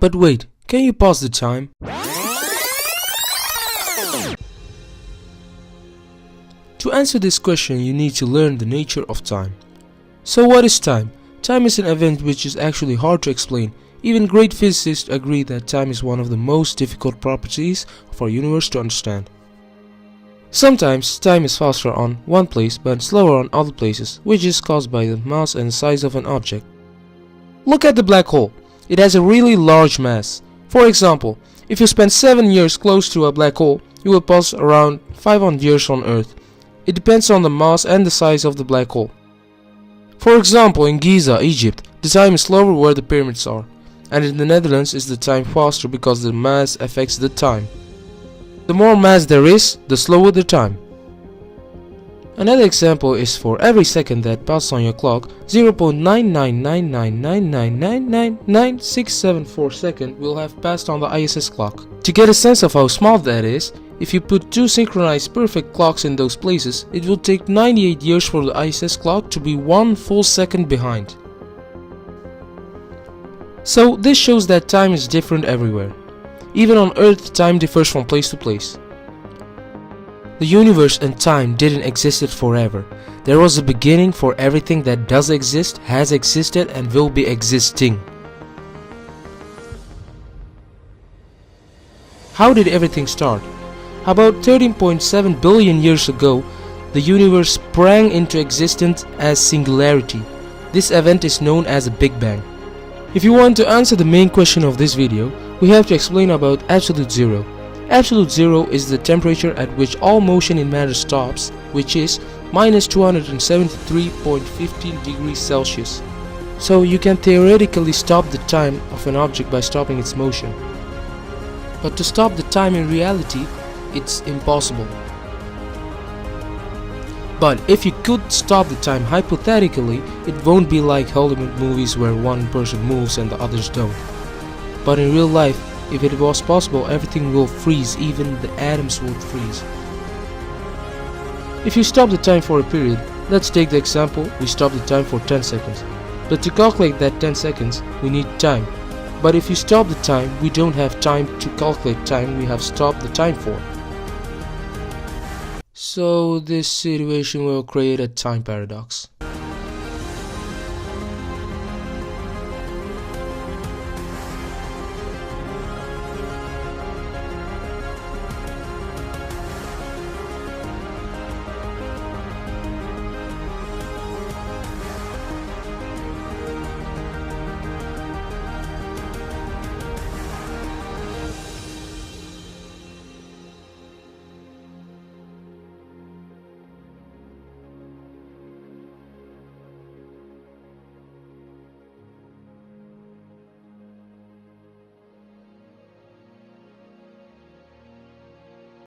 But wait, can you pause the time? To answer this question, you need to learn the nature of time. So what is time? Time is an event which is actually hard to explain. Even great physicists agree that time is one of the most difficult properties of our universe to understand. Sometimes time is faster on one place but slower on other places, which is caused by the mass and size of an object. Look at the black hole. It has a really large mass. For example, if you spend 7 years close to a black hole, you will pass around 500 years on Earth. It depends on the mass and the size of the black hole. For example, in Giza, Egypt, the time is slower where the pyramids are, and in the Netherlands is the time faster because the mass affects the time. The more mass there is, the slower the time. Another example is for every second that passes on your clock, 0.99999999674 seconds will have passed on the ISS clock. To get a sense of how small that is, if you put two synchronized perfect clocks in those places, it will take 98 years for the ISS clock to be 1 full second behind. So this shows that time is different everywhere. Even on Earth, time differs from place to place. The universe and time didn't exist forever. There was a beginning for everything that does exist, has existed, and will be existing. How did everything start? About 13.7 billion years ago, the universe sprang into existence as singularity. This event is known as a Big Bang. If you want to answer the main question of this video, we have to explain about absolute zero. Absolute zero is the temperature at which all motion in matter stops, which is minus 273.15 degrees Celsius. So you can theoretically stop the time of an object by stopping its motion. But to stop the time in reality, it's impossible. But if you could stop the time hypothetically, it won't be like Hollywood movies where one person moves and the others don't. But in real life, if it was possible, everything will freeze, even the atoms would freeze. If you stop the time for a period, let's take the example, we stop the time for 10 seconds. But to calculate that 10 seconds, we need time. But if you stop the time, we don't have time to calculate time we have stopped the time for. So this situation will create a time paradox.